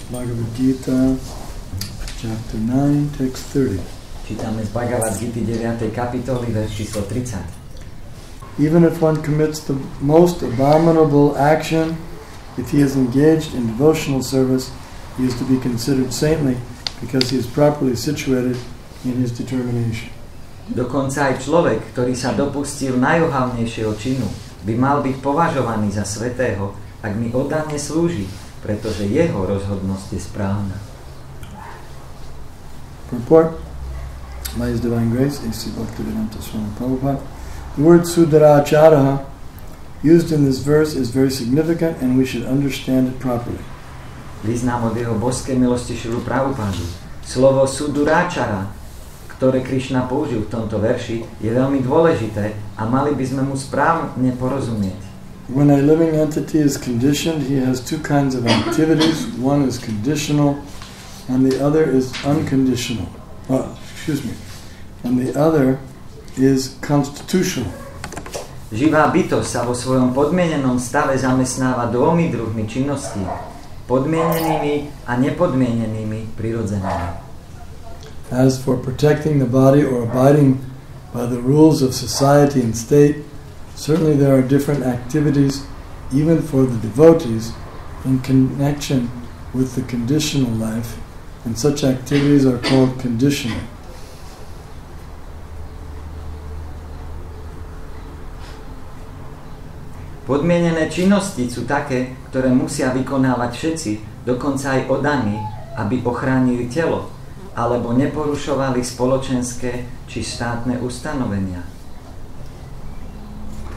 Bhagavad Gita, chapter 9, text 30. Čítame z Bhagavad Gity 9. kapitoly, verš číslo 30. Even if one commits the most abominable action, if he is engaged in devotional service, he is to be considered saintly because he is properly situated in his determination. Dokonca aj človek, ktorý sa dopustil najohavnejšieho činu, by mal byť považovaný za svätého, ak mi oddane slúži, pretože jeho rozhodnosť je správna. Purport by His Divine Grace, A.C. Bhaktivedanta Swami Prabhupada. The word Sudarachara used in this verse is very significant and we should understand it properly. Význam od jeho božskej milosti Šrilu Prabhupádu. Slovo Sudarachara, ktoré Krishna použil v tomto verši, je veľmi dôležité a mali by sme mu správne porozumieť. When a living entity is conditioned, he has two kinds of activities. One is conditional and the other is unconditional. And the other is constitutional. Živá bytosť sa vo svojom podmienenom stave zamestnáva dvomi druhmi činností, podmienenými a nepodmienenými prirodzenými. As for protecting the body or abiding by the rules of society and state, certainly there are different activities even for the devotees in connection with the conditional life, and such activities are called conditional. Podmienené činnosti sú také, ktoré musia vykonávať všetci, dokonca aj oddaní, aby ochránili telo, alebo neporušovali spoločenské či štátne ustanovenia.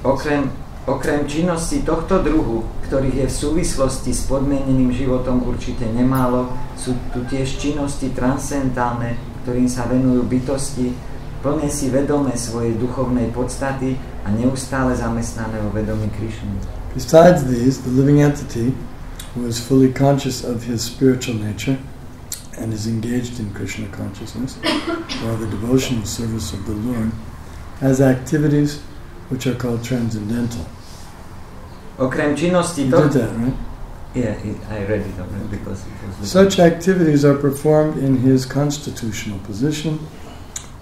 Okrem činnosti tohto druhu, ktorých je v súvislosti s podmieneným životom určite nemálo, sú tu tiež činnosti transcendentálne, ktorým sa venujú bytosti, plne si vedomé svojej duchovnej podstaty a neustále zamestnané vo vedomí Krishny. Besides these, the living entity, who is fully conscious of his spiritual nature and is engaged in Krishna consciousness, or the devotional service of the Lord, has activities which are called transcendental. Okrem činnosti You did that, right? Yeah, I read it already because it was... Such activities are performed in his constitutional position,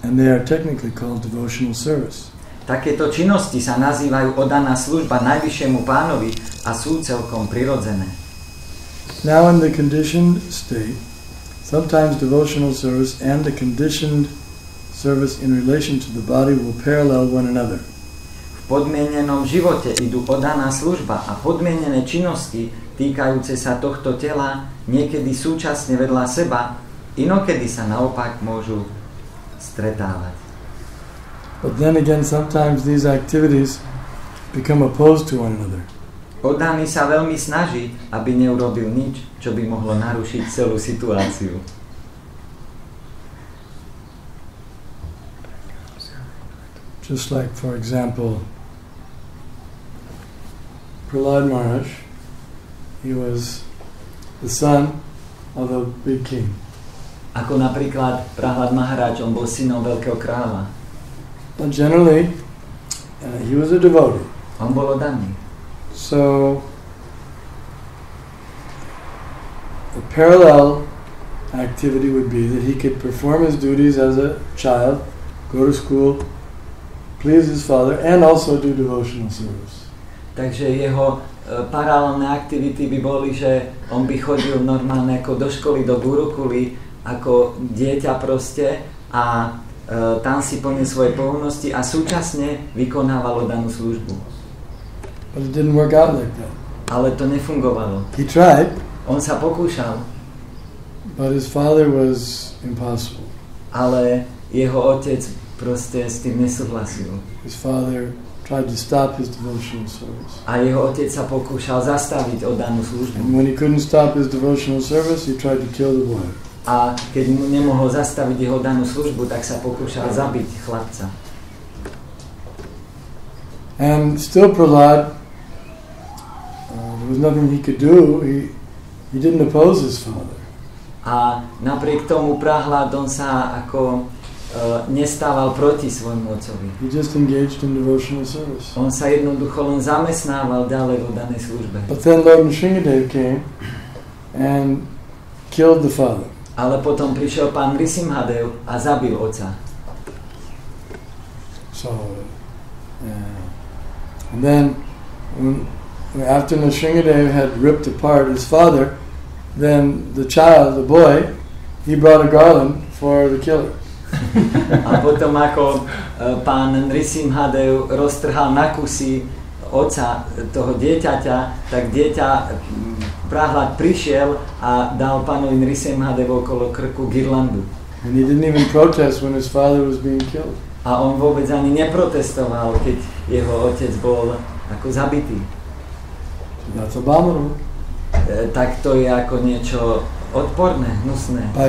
and they are technically called devotional service. Takéto činnosti sa nazývajú oddaná služba Najvyššiemu Pánovi a sú celkom prirodzené. Now in the conditioned state, sometimes devotional service and the conditioned service in relation to the body will parallel one another. V podmienenom živote idú oddaná služba a podmienené činnosti týkajúce sa tohto tela niekedy súčasne vedľa seba, inokedy sa naopak môžu stretávať. But then again, sometimes these activities become opposed to one another. Oddaný sa veľmi snaží, aby neurobil nič, čo by mohlo narušiť celú situáciu. Just like, for example, Prahlad Maharaj, he was the son of a big king. Ako napríklad Prahlad Maharaj, on bol synom veľkého kráľa. But generally, he was a devotee. On bol oddaný. So, the parallel activity would be that he could perform his duties as a child, go to school, please his father, and also do devotional service. Takže jeho paralelné aktivity by boli, že on by chodil normálne ako do školy, do gurukuly, ako dieťa proste a tam si plnil svoje povinnosti a súčasne vykonával oddanú službu. But it didn't work out like that. Ale to nefungovalo. He tried. On sa pokúšal. But his father was impossible. Ale jeho otec proste s tým nesúhlasil. His father tried to stop his devotional service. A jeho otec sa pokúšal zastaviť oddanú službu. And when he couldn't stop his devotional service, he tried to kill the boy. A keď mu nemohol zastaviť jeho danú službu, tak sa pokúšal zabiť chlapca. And still Prahlad, there was nothing he could do. He didn't oppose his father. A napriek tomu Prahlad, on sa ako nestával proti svojmu otcovi. He just engaged in devotional service. On sa jednoducho len zamestnával ďalej v oddanej službe. But then Lord Nrsingadev came and killed the father. Ale potom prišiel pán Nrisimhadev a zabil otca. So, and then after Nrsimhadev had ripped apart his father, then the child, the boy, he brought a garland for the killer. A potom ako pán Nrisimhadev roztrhal na kusy otca toho dieťaťa, tak dieťa Prahlad prišiel a dal pánovi Nrisimhadevu okolo krku girlandu. And he didn't even protest when his father was being killed. A on vôbec ani neprotestoval, keď jeho otec bol ako zabitý. So that's abominable. Tak to je ako niečo odporné, hnusné. By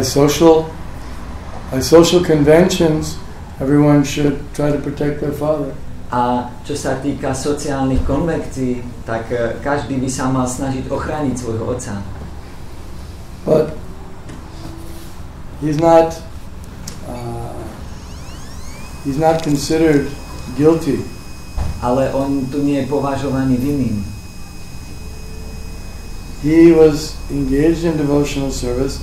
social conventions, everyone should try to protect their father. A čo sa týka sociálnych konvekcií, tak každý by sa mal snažiť ochrániť svojho otca. But he's not considered guilty. Ale on tu nie je považovaný vinným. He was engaged in devotional service,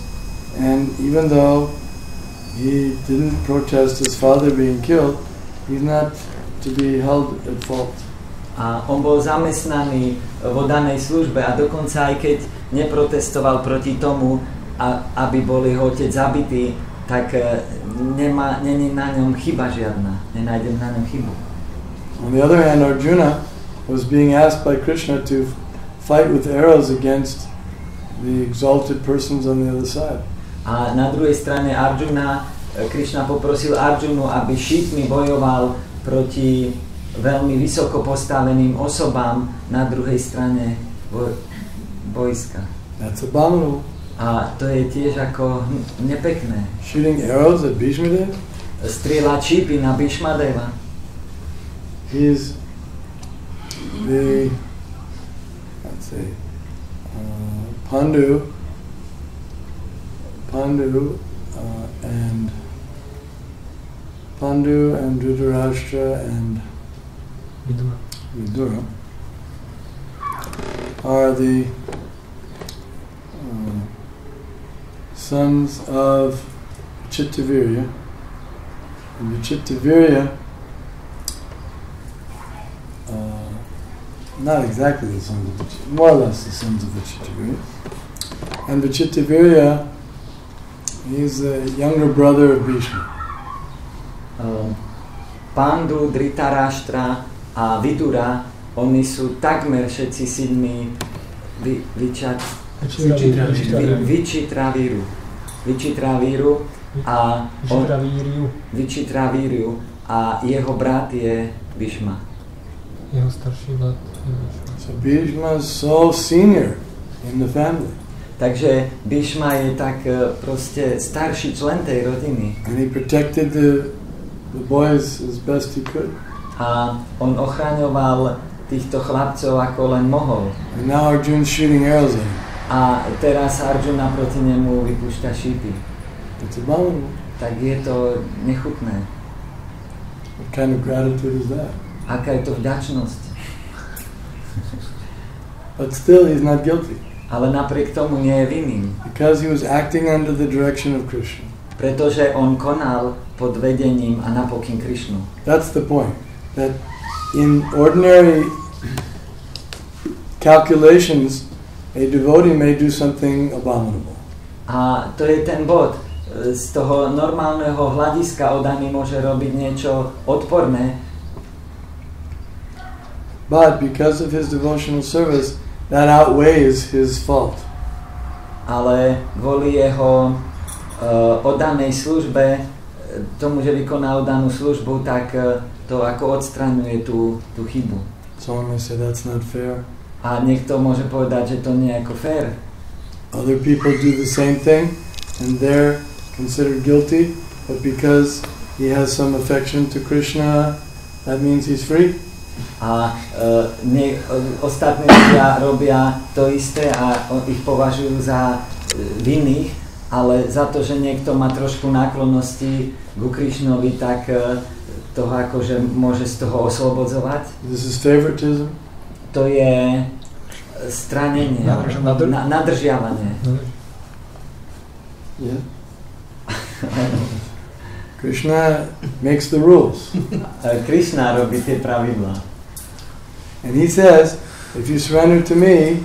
and even though he didn't protest his father being killed, he's not to be held at fault. A on bol zamestnaný vo danej službe a dokonca aj keď neprotestoval proti tomu, aby bol jeho otec zabitý, tak není na ňom chyba žiadna. Nenájdem na ňom chybu. On the other hand, Arjuna was being asked by Krishna to fight with arrows against the exalted persons on the other side. A na druhej strane Krishna poprosil Arjunu, aby šípmi bojoval proti veľmi vysoko postaveným osobám na druhej strane vojska. That's abominable. A to je tiež ako nepekné. Shooting arrows at Bhishmadeva? Strieľať šípy na Bhishmadeva. He's the Pandu and Dhritarashtra and Vidura are the sons of Vichittavirya. And Vichittavirya, not exactly the sons of Vichittavirya, more or less the sons of Vichittavirya. And Vichittavirya, he's the younger brother of Bhishma. Pandu, Dhritarashtra a Vidura, oni sú takmer všetci synmi Vichitravíru a jeho brat je Bhishma. Jeho starší brat je Bhishma. So Bhishma is so senior in the family. Takže Bhishma je tak proste starší člen tej rodiny. And he protected the boys as best he could. A on ochraňoval týchto chlapcov ako len mohol. And now Arjuna's shooting arrows at him. A teraz Arjuna proti nemu vypúšťa šípy. It's abominable. Tak je to nechutné. What kind of gratitude is that? Aká je to vďačnosť? But still he's not guilty. Ale napriek tomu nie je vinným. Because he was acting under the direction of Krishna. Pretože on konal pod vedením a na pokyn Krishnu. That's the point. That in ordinary calculations, a devotee may do something abominable. A to je ten bod. Z toho normálneho hľadiska odaný môže robiť niečo odporné. But because of his devotional service, that outweighs his fault. Ale kvôli jeho oddanej službe, tomu, že vykoná oddanú službu, tak to ako odstraňuje tú chybu. Someone may say that's not fair. A niekto môže povedať, že to nie je ako fair. Other people do the same thing and they're considered guilty, but because he has some affection to Krishna, that means he's free. A ostatní ľudia robia to isté a ich považujú za vinných, ale za to, že niekto má trošku náklonnosti ku Krishnovi, tak toho akože môže z toho oslobodzovať. This is favoritism. To je stranenie, nadržiavanie. Yeah. Krishna makes the rules. Krishna robí tie pravidlá. And he says, if you surrender to me,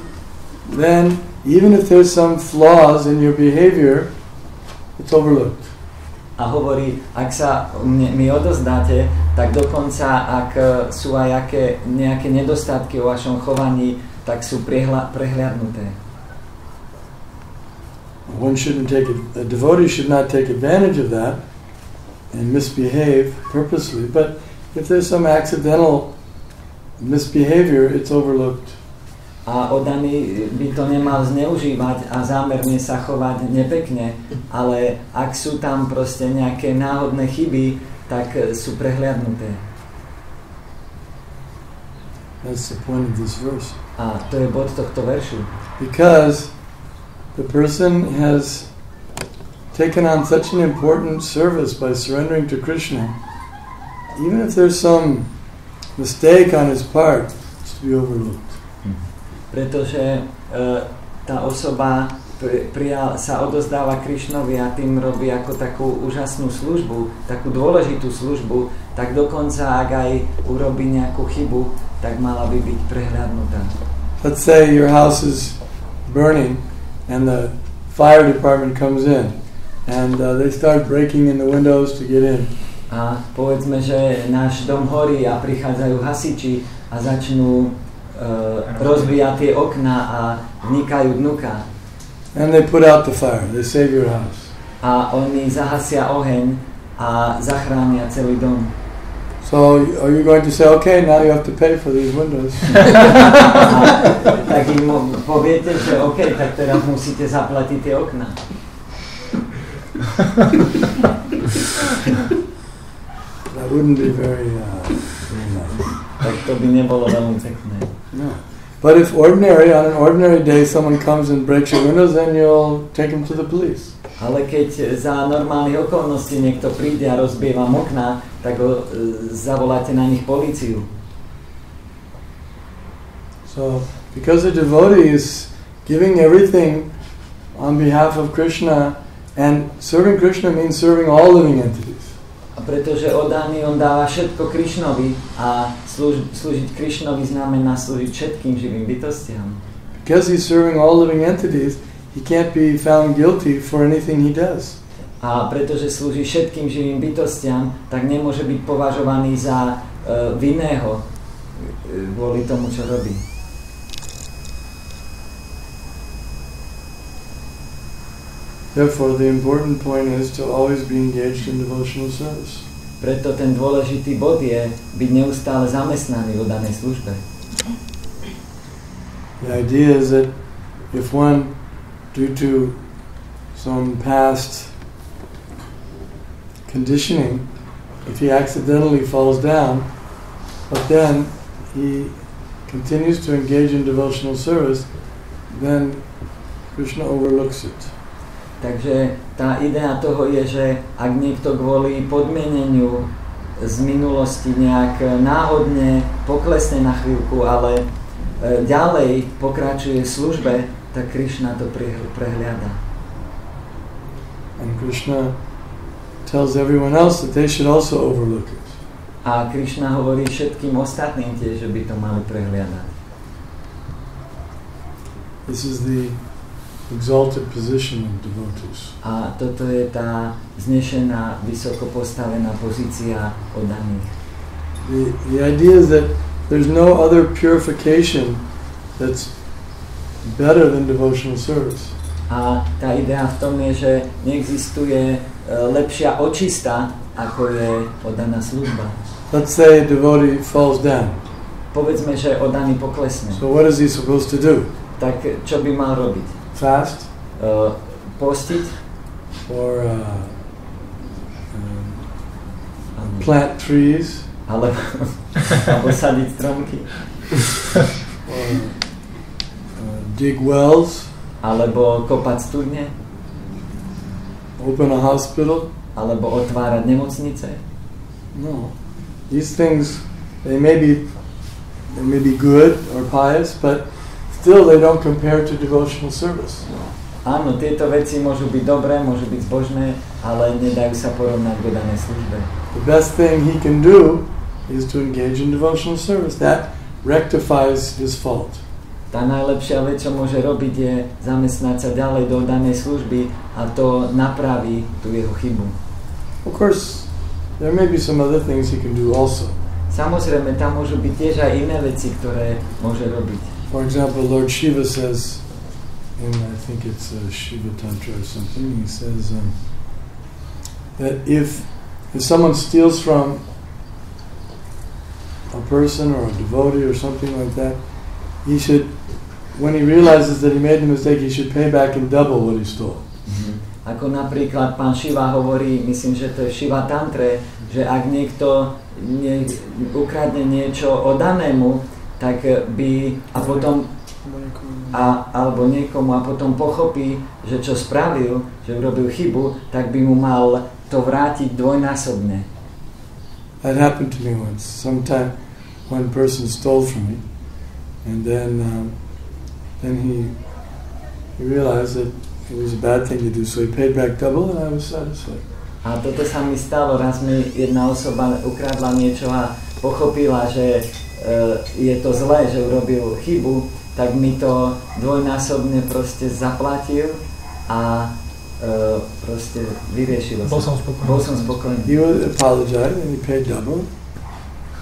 then even if there's some flaws in your behavior, it's overlooked. A hovorí, ak sa mi odozdáte, tak dokonca ak sú aj nejaké nedostatky o vašom chovaní, tak sú prehliadnuté. One shouldn't a devotee should not take advantage of that and misbehave purposely, but if there's some accidental misbehavior, it's overlooked. A oddaný by to nemal zneužívať a zámerne sa chovať nepekne, ale ak sú tam proste nejaké náhodné chyby, tak sú prehliadnuté. That's the point of this verse. A to je bod tohto veršu. Because the person has taken on such an important service by surrendering to Krishna, even if there's some mistake on his part, it's to be overlooked. Pretože tá osoba sa odozdáva Krišnovi a tým robí ako takú úžasnú službu, takú dôležitú službu, tak dokonca ak aj urobí nejakú chybu, tak mala by byť prehľadnutá. Let's say your house is burning and the fire department comes in and they start breaking in the windows to get in. A povedzme, že náš dom horí a prichádzajú hasiči a začnú rozbíjať tie okná a vnikajú dnuka. And they put out the fire. They save your house. A oni zahasia oheň a zachránia celý dom. So are you going to say, okay, now you have to pay for these windows? Tak im poviete, že OK, tak teraz musíte zaplatiť tie okná. That wouldn't be very nice. Tak to by nebolo veľmi pekné. No. But if on an ordinary day someone comes and breaks your windows, then you'll take him to the police. Ale keď za normálnych okolností niekto príde a rozbije vám okná, tak ho zavoláte na nich políciu. So, because a devotee is giving everything on behalf of Krishna, and serving Krishna means serving all living entities. A pretože oddaný on dáva všetko Krišnovi a slúžiť Krišnovi znamená slúžiť všetkým živým bytostiam. Because he's serving all living entities, he can't be found guilty for anything he does. A pretože slúži všetkým živým bytostiam, tak nemôže byť považovaný za vinného kvôli tomu, čo robí. Therefore, the important point is to always be engaged in devotional service. Preto ten dôležitý bod je byť neustále zamestnaný v danej službe. The idea is that if one, due to some past conditioning, if he accidentally falls down, but then he continues to engage in devotional service, then Krishna overlooks it. Takže tá idea toho je, že ak niekto kvôli podmieneniu z minulosti nejak náhodne poklesne na chvíľku, ale ďalej pokračuje v službe, tak Krishna to prehliada. And Krishna tells everyone else that they should also overlook it. A Krishna hovorí všetkým ostatným tiež, že by to mali prehliadať. This is the exalted position of devotees. A toto je tá vznešená, vysoko postavená pozícia oddaných. The idea is that there's no other purification that's better than devotional service. A tá idea v tom je, že neexistuje lepšia očista, ako je oddaná služba. Let's say a devotee falls down. Povedzme, že oddaný poklesne. So what is he supposed to do? Tak čo by mal robiť? Fast? Postiť? Or plant trees? Alebo sadiť stromky? Or dig wells? Alebo kopať studne? Open a hospital? Alebo otvárať nemocnice? No. These things, they may be good or pious, but still they don't compare to devotional service. Áno, tieto veci môžu byť dobré, môžu byť zbožné, ale nedajú sa porovnať k danej službe. The best thing he can do is to engage in devotional service. That rectifies his fault. Tá najlepšia vec, čo môže robiť, je zamestnať sa ďalej do danej služby a to napraví tú jeho chybu. Of course, there may be some other things he can do also. Samozrejme, tam môžu byť tiež aj iné veci, ktoré môže robiť. For example, Lord Shiva says, in I think it's Shiva Tantra or something, he says that if someone steals from a person or a devotee or something like that, he should, when he realizes that he made the mistake, he should pay back in double what he stole. Ako napríklad pán Shiva hovorí, myslím, že to je Shiva Tantre, že ak niekto ukradne niečo oddanému, tak by a potom alebo niekomu a potom pochopí, že čo spravil, že urobil chybu, tak by mu mal to vrátiť dvojnásobne. That happened to me once. Sometime one person stole from me, and then he realized that it was a bad thing to do, so he paid back double, and I was satisfied. A toto sa mi stalo, raz mi jedna osoba ukradla niečo a pochopila, že je to zlé, že urobil chybu, tak mi to dvojnásobne proste zaplatil a proste vyriešilo sa. Bol som spokojný. He apologized and he paid double.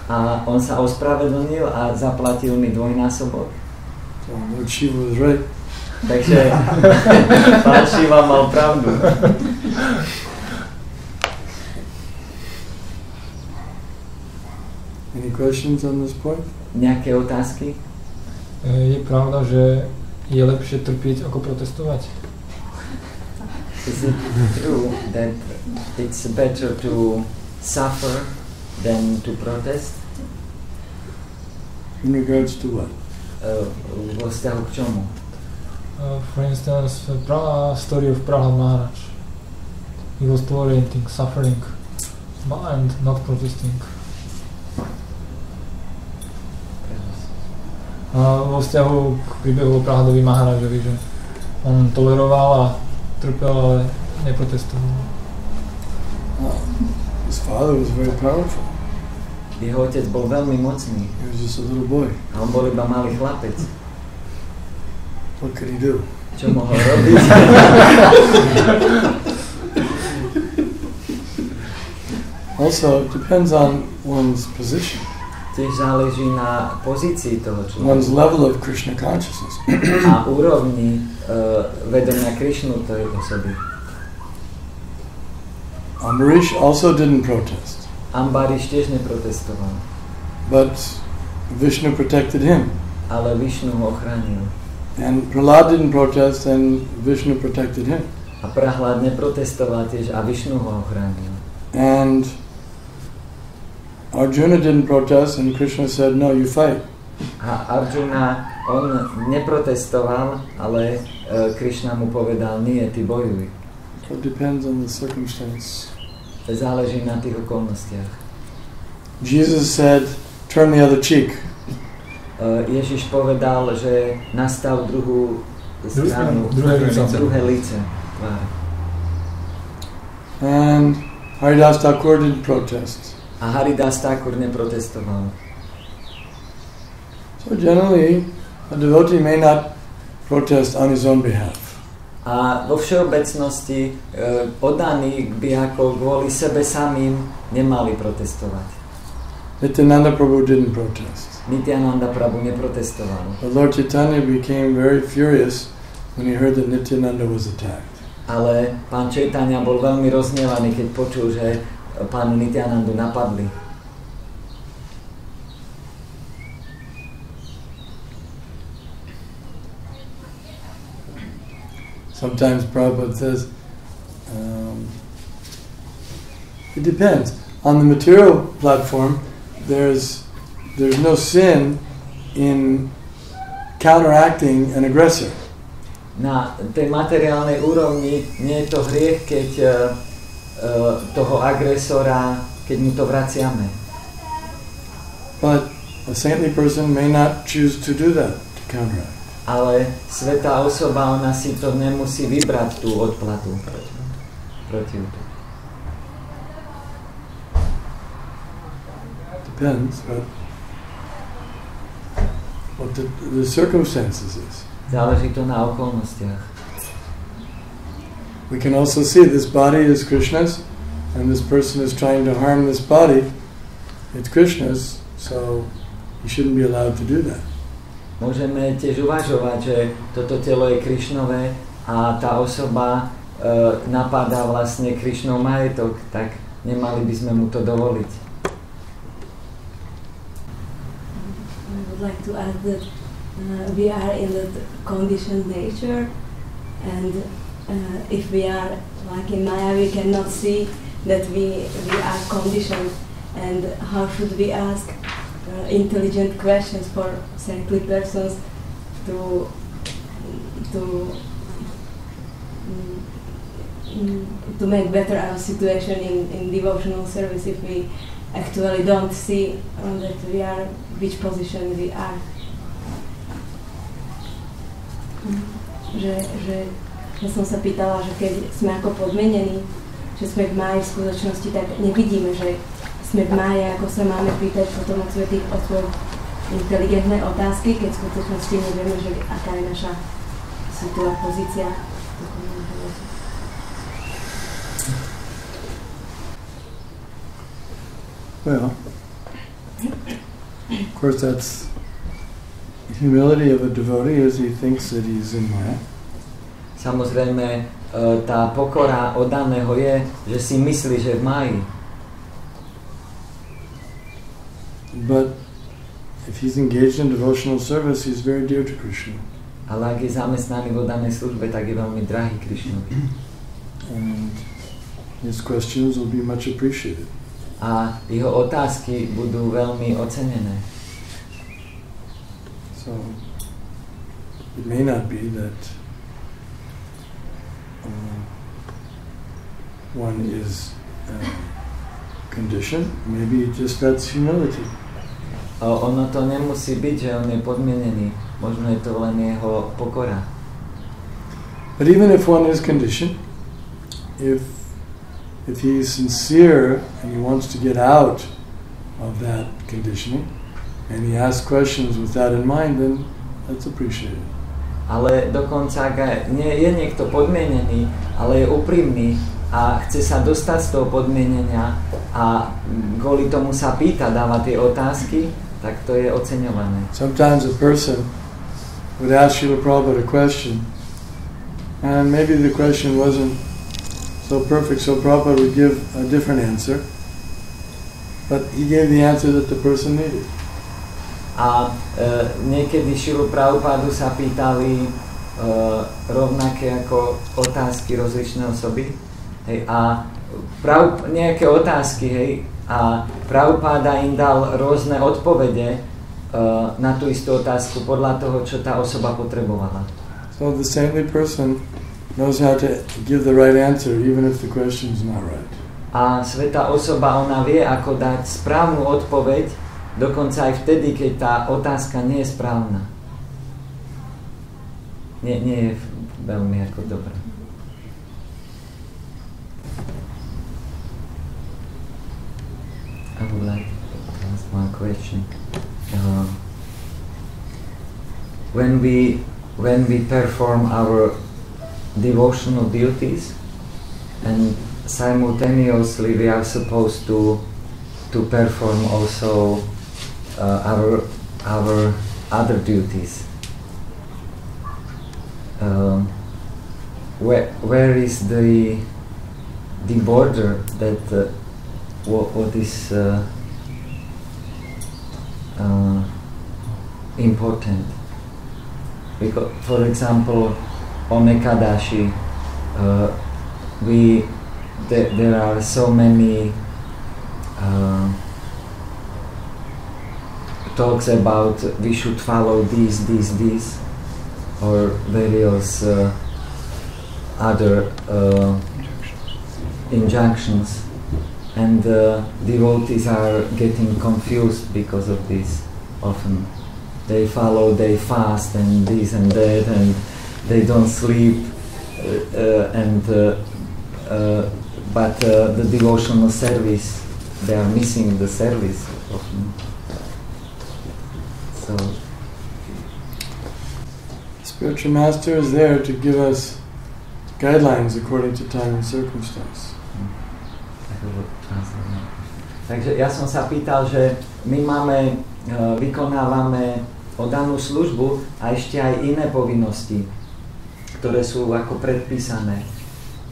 A on sa ospravedlnil a zaplatil mi dvojnásobok. So Lord Shiva was right. Takže pán Shiva mal pravdu. Any questions on this point? Nejaké otázky? Je pravda, že je lepšie trpieť ako protestovať? Is it true that it's better to suffer than to protest? In regards to what? Vo vzťahu k čomu? For instance, story of Prahlad Maharaj. He was tolerating suffering and not protesting. Vo vzťahu k príbehu Prahladovi Maharajovi, že on toleroval a trpel, ale neprotestoval. His father was very powerful. Jeho otec bol veľmi mocný. He was just a little boy. A on bol iba malý chlapec. What could he do? Čo mohol robiť? Also, it depends on one's position. Tiež záleží na pozícii toho človeka. One's level of Krishna consciousness. A úrovni vedomia Krishnu tej osoby. Ambarish also didn't protest. Ambarish tiež neprotestoval. But Vishnu protected him. Ale Vishnu ho ochránil. And Prahlad didn't protest and Vishnu protected him. A Prahlad neprotestoval tiež a Vishnu ho ochránil. And Arjuna didn't protest and Krishna said, no, you fight. A Arjuna, on neprotestoval, ale Krishna mu povedal, nie, ty bojuj. So it depends on the circumstance. Záleží na tých okolnostiach. Jesus said, turn the other cheek. Ježiš povedal, že nastav druhú stranu, druhé líce. And Haridas Thakur didn't protest. A Haridas Thakur neprotestoval. So generally, a devotee may not protest on his own behalf. A vo všeobecnosti oddaní by ako kvôli sebe samým nemali protestovať. Nityananda Prabhu didn't protest. Nityananda Prabhu neprotestoval. But Lord Chaitanya became very furious when he heard that Nityananda was attacked. Ale pán Chaitanya bol veľmi rozhnevaný, keď počul, že pánu Nityanandu napadli. Sometimes Prabhupada says, it depends. On the material platform, there's no sin in counteracting an aggressor. Na tej materiálnej úrovni nie je to hriech, keď toho agresora, keď mu to vraciame. But a saintly person may not choose to do that, to counteract. ale svätá osoba, ona si to nemusí vybrať tú odplatu proti útoku. Depends what the circumstances is. Záleží to na okolnostiach. We can also see this body is Krishna's, and this person is trying to harm this body. It's Krishna's, so he shouldn't be allowed to do that. Môžeme tiež uvažovať, že toto telo je Krišnové a tá osoba napadá vlastne Krišnov majetok, tak nemali by sme mu to dovoliť. I would like to add that we are in the conditioned nature, and if we are like in Maya, we cannot see that we are conditioned, and how should we ask intelligent questions for saintly persons to make better our situation in devotional service if we actually don't see that we are which position we are. Že som sa pýtala, že keď sme ako podmenení, že sme v máji v skutočnosti, tak nevidíme, že sme v máji, ako sa máme pýtať potom od svätých osôb inteligentné otázky, keď v skutočnosti nevieme, že aká je naša pozícia. Well, of course that's humility of a devotee as he thinks that he's in Maya. Samozrejme, tá pokora oddaného je, že si myslí, že v máji. But if he's engaged in devotional service, he's very dear to Krishna. Ale ak je zamestnaný v oddanej službe, tak je veľmi drahý Krišnovi. And his questions will be much appreciated. A jeho otázky budú veľmi ocenené. So it may not be that one is conditioned, maybe just that's humility. Ono to nemusí byť, že on je podmienený. Možno je to len jeho pokora. But even if one is conditioned, if he is sincere and he wants to get out of that conditioning, and he asks questions with that in mind, then that's appreciated. Ale dokonca, ak nie je niekto podmienený, ale je úprimný a chce sa dostať z toho podmienenia a kvôli tomu sa pýta, dáva tie otázky, tak to je oceňované. Sometimes a person would ask Srila Prabhupada a question, and maybe the question wasn't so perfect, so Prabhupada would give a different answer, but he gave the answer that the person needed. A niekedy Srilu Prabhupádu sa pýtali rovnaké ako otázky rozličné osoby, hej, a nejaké otázky, hej, a Prabhupáda im dal rôzne odpovede na tú istú otázku podľa toho, čo tá osoba potrebovala. So the saintly person knows how to give the right answer even if the question is not right. A svätá osoba, ona vie, ako dať správnu odpoveď, dokonca aj vtedy, keď tá otázka nie je správna. Nie je veľmi ako dobrá. I would like to ask one question. When we perform our devotional duties, and simultaneously we are supposed to perform also our other duties. Where is the border that what is important? Because, for example, on Ekadashi, there are so many talks about we should follow this, or various other injunctions, and devotees are getting confused because of this often. they follow, they fast and this and that and they don't sleep but the devotional service, they are missing the service often. So spiritual master is there to give us guidelines according to time and circumstance. Takže ja som sa pýtal, že my vykonávame oddanú službu a ešte aj iné povinnosti, ktoré sú ako predpísané.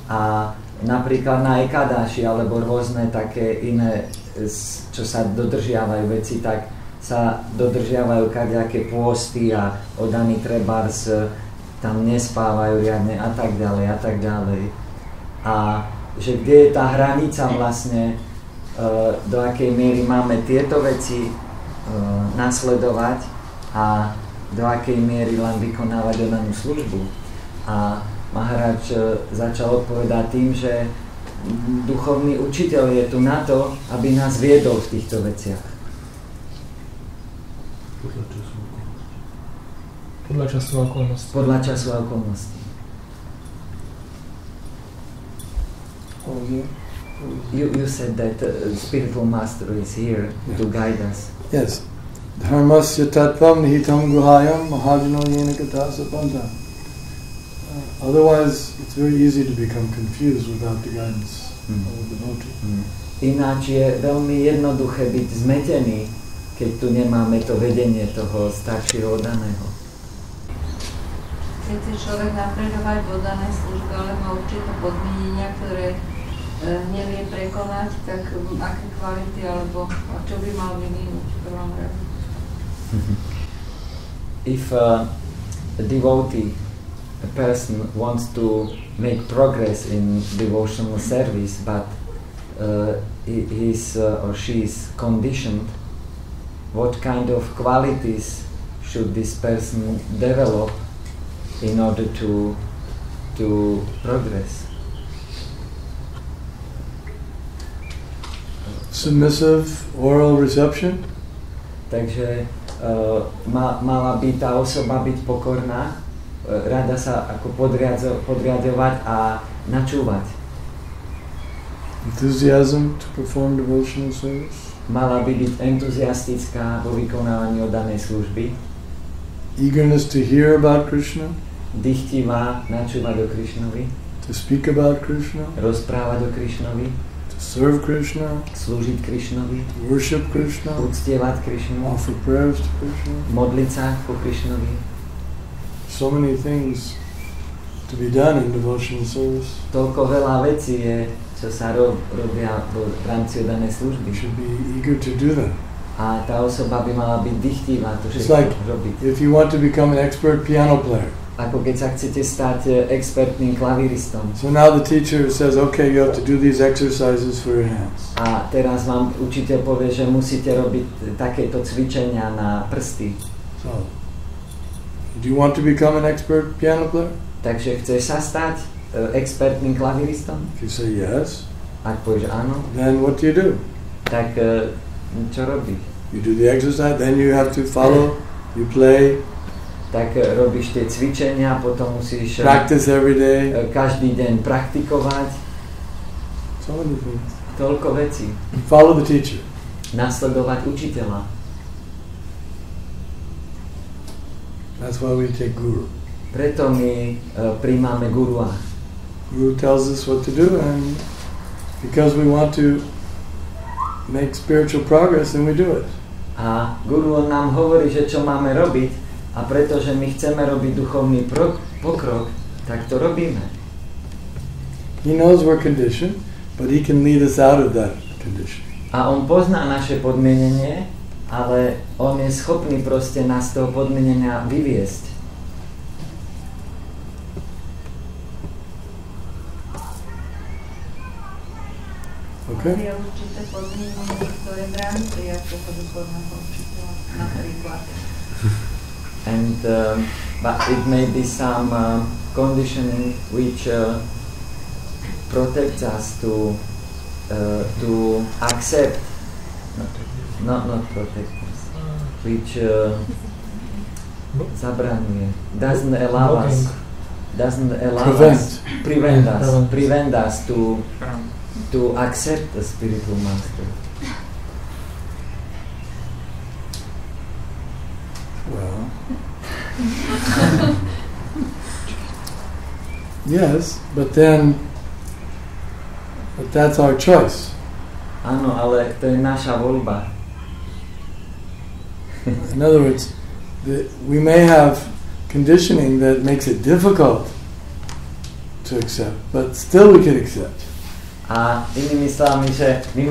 A napríklad na ekadáši alebo rôzne také iné, čo sa dodržiavajú veci, tak sa dodržiavajú kadejaké pôsty a oddaní trebárs tam nespávajú riadne a tak ďalej a tak ďalej. A že kde je tá hranica vlastne, do akej miery máme tieto veci nasledovať a do akej miery len vykonávať oddanú službu. A Maharaj začal odpovedať tým, že duchovný učiteľ je tu na to, aby nás viedol v týchto veciach. Podľa času a okolností. Podľa času a okolností. You said that spiritual master is here to guide us. Yes. Dharmasya tattvam nihitam guhayam mahajano yena katasa panta. Otherwise, it's very easy to become confused without the guidance of the devotee. Ináč je veľmi jednoduché byť zmetený, keď tu nemáme to vedenie toho staršieho oddaného. Keď chce človek napredovať v oddanej službe, ale má určité podmienenia, ktoré nevie prekonať, tak aké kvality alebo čo by mal vyvinúť v prvom rade? If a devotee, a person wants to make progress in devotional service, but he or she is conditioned, what kind of qualities should this person develop in order to progress? Submissive oral reception. Takže mala by tá osoba byť pokorná, rada sa ako podriadovať a načúvať. Enthusiasm to perform devotional service. Mala by byť entuziastická vo vykonávaní oddanej služby. Eagerness to hear about Krishna. Dychtivá načúvať o Krishnovi. To speak about Krishna. Rozprávať o Krishnovi. Serve Krishna, slúžiť Krishnovi, worship Krishna, uctievať Krishnu, offer prayers to Krishna, modliť sa po Krishnovi. So many things to be done in devotional service. Toľko veľa vecí je, čo sa robia v rámci oddanej služby. You should be eager to do them. A tá osoba by mala byť dychtivá to všetko like robiť. If you want to become an expert piano player. Ako keď sa chcete stať expertným klavíristom. So now the teacher says, okay, you have to do these exercises for your hands. A teraz vám učiteľ povie, že musíte robiť takéto cvičenia na prsty. So, do you want to become an expert piano player? Takže chceš sa stať expertným klavíristom? If you say yes, ak povieš áno, then what do you do? Tak čo robíš? You do the exercise, then you have to follow, you play. Tak robíš tie cvičenia, potom musíš practice every day. Každý deň praktikovať. So many things. Toľko vecí. Follow the teacher. Nasledovať učiteľa. That's why we take guru. Preto my príjmame gurua. Guru tells us what to do, and because we want to make spiritual progress, then we do it. A guru nám hovorí, že čo máme robiť. A pretože my chceme robiť duchovný pokrok, tak to robíme. He knows we're conditioned, but he can lead us out of that condition. A on pozná naše podmienenie, ale on je schopný proste nás z toho podmienenia vyviesť. Okay? Je určité podmienenie, ktoré bráni prijať toho duchovného učiteľa, napríklad. And but it may be some conditioning which protects us to accept, not protect us, which zabraňuje. Doesn't allow us. Prevent us to accept the spiritual master. Well, yes, but that's our choice. Áno, ale to je naša voľba. In other words, we may have conditioning that makes it difficult to accept, but still we can accept. A inými slovami, že my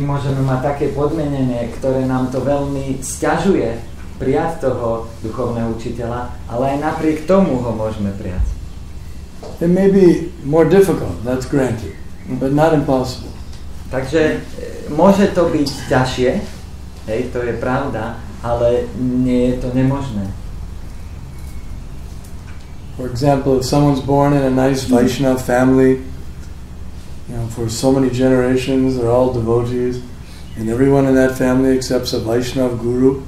môžeme mať také podmienenie, ktoré nám to veľmi sťažuje prijať toho duchovného učiteľa, ale aj napriek tomu ho môžeme prijať. It may be more difficult, that's granted, but not impossible. Takže môže to byť ťažšie, hej, to je pravda, ale nie je to nemožné. For example, if someone's born in a nice Vaishnava family, for so many generations, they're all devotees, and everyone in that family accepts a Vaishnava guru,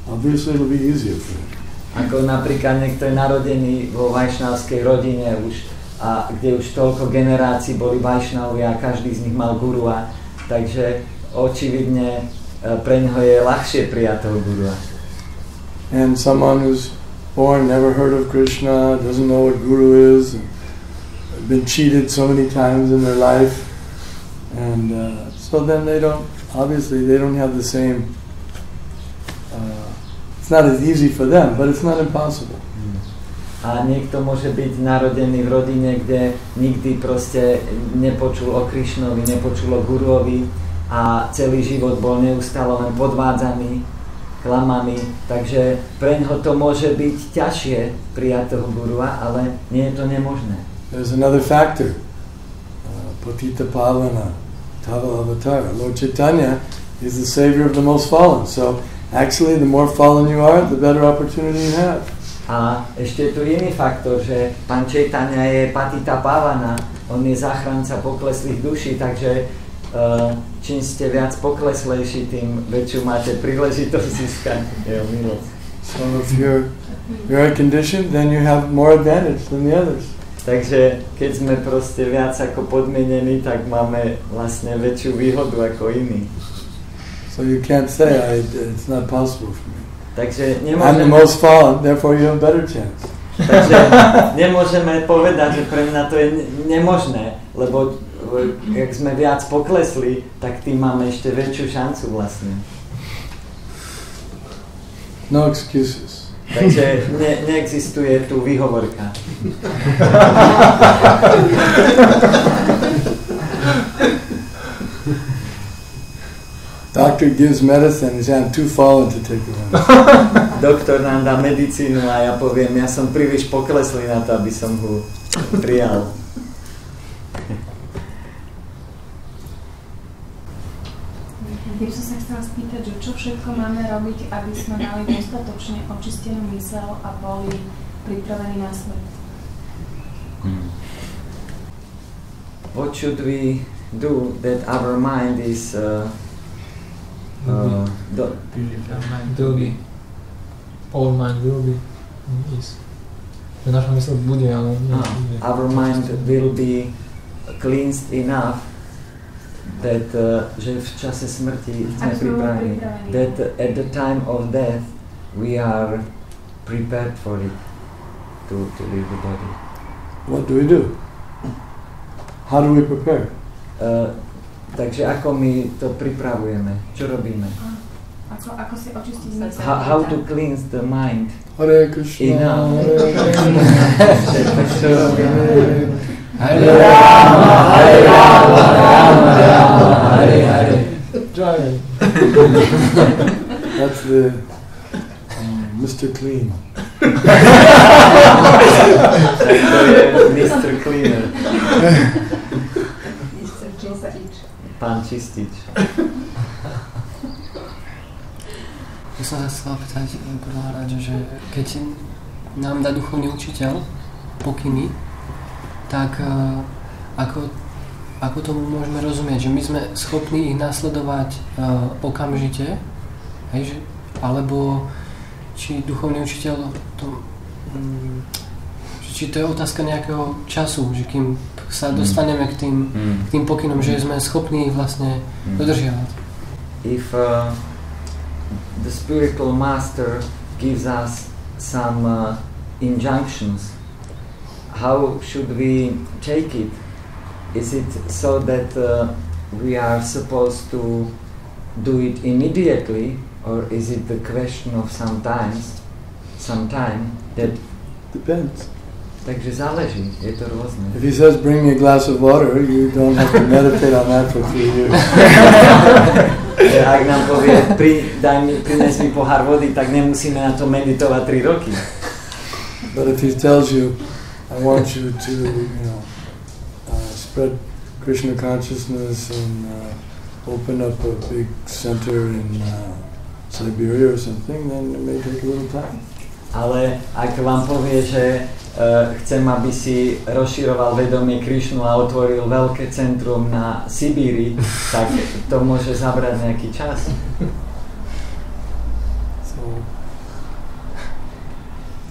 obviously it'll be easier for him. Ako napríklad niekto je narodený vo vajšnavskej rodine kde už toľko generácií boli vajšnavovia a každý z nich mal gurua, takže očividne pre ňoho je ľahšie prijať toho gurua. And someone who's born, never heard of Krishna, doesn't know what guru is, been cheated so many times in their life, and so then they don't have the same, it's not as easy for them, but it's not impossible. A niekto môže byť narodený v rodine, kde nikdy proste nepočul o Krišnovi, nepočul o guruovi a celý život bol neustále len podvádzaný, klamaný, takže preňho to môže byť ťažšie prijať toho gurua, ale nie je to nemožné. There's another factor. Patita Pavana, Tava Avatar. Lord Chaitanya is the savior of the most fallen. So actually the more fallen you are, the better opportunity you have. A ešte je tu iný faktor, že pán Chaitanya je Patita Pavana, on je záchranca pokleslých duší, takže čím ste viac pokleslejší, tým väčšiu máte príležitosť získať jeho milosť. So if you're air conditioned, then you have more advantage than the others. Takže keď sme proste viac ako podmienení, tak máme vlastne väčšiu výhodu ako iní. So you can't say it's not possible for me. Takže I'm the most fallen, therefore you have a better chance. Takže nemôžeme povedať, že pre mňa to je nemožné, lebo ak sme viac poklesli, tak tým máme ešte väčšiu šancu vlastne. No excuses. Takže neexistuje tu výhovorka. Doctor gives medicine and says I'm too fallen to take the medicine. Doktor nám dá medicínu a ja poviem, ja som príliš pokleslý na to, aby som ho prijal. Ja by som sa chcela spýtať, že čo všetko máme robiť, aby sme mali dostatočne očistenú myseľ a boli pripravení na smrť. What should we do that our mind is Our mind will be že naša mysl bude, ale our mind will be cleansed enough that že v čase smrti sme pripravení, that at the time of death we are prepared for it to leave the body. What do we do? How do we prepare? Takže ako my to pripravujeme? Čo robíme? Ako si očistiť mysl? How to cleanse the mind? Hare Krishna, Hare Rama, Hare Rama, Rama Rama, Hare Hare. Giant. That's the Mr. Clean. To je Mr. Cleaner. Pán Čistič. Ja som sa chcel pýtať, že keď nám dá duchovný učiteľ pokyny, tak ako tomu môžeme rozumieť, že my sme schopní ich nasledovať okamžite, hej, alebo či duchovný učiteľ či to je otázka nejakého času, že kým sa dostaneme k tým pokynom, že sme schopní vlastne dodržiavať. If the spiritual master gives us some injunctions, how should we take it? Is it so that we are supposed to do it immediately, or is it the question of some time that depends. Takže záleží, je to rôzne. If he says bring me a glass of water, you don't have to meditate on that for 3 years. Ak nám povie prines mi pohár vody, tak nemusíme na to meditovať 3 roky. But if he tells you, I want you to, spread Krishna consciousness and open up a big center in Siberia or something, then it may take a little time. Ale ak vám povie, že chcem, aby si rozširoval vedomie Krishnu a otvoril veľké centrum na Sibíri, tak to môže zabrať nejaký čas. So,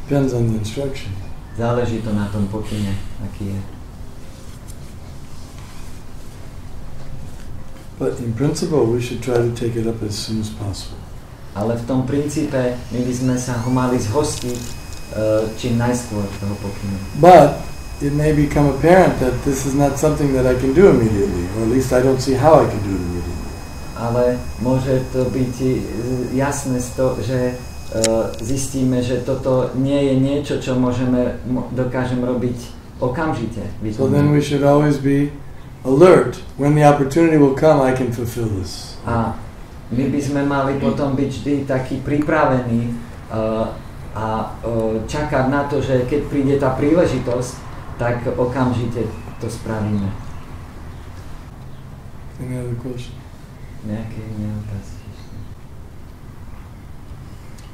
depends on the instruction. Záleží to na tom pokyne, aký je. But in principle, we should try to take it up as soon as possible. Ale v tom princípe my by sme sa ho mali zhostiť čím najskôr toho pokynu. But it may become apparent that this is not something that I can do immediately, or at least I don't see how I can do it immediately. Ale môže to byť jasné, že zistíme, že toto nie je niečo, čo dokážem robiť okamžite. So then we should always be alert. When the opportunity will come, I can fulfill this. A my by sme mali potom byť vždy taký pripravení a čakať na to, že keď príde tá príležitosť, tak okamžite to spravíme. Any other question? Nejaké iné otázky?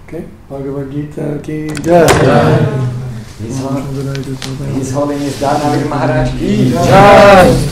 Okay, Bhagavad Gita ki jai. His Holiness Danavir Maharaj ki jai.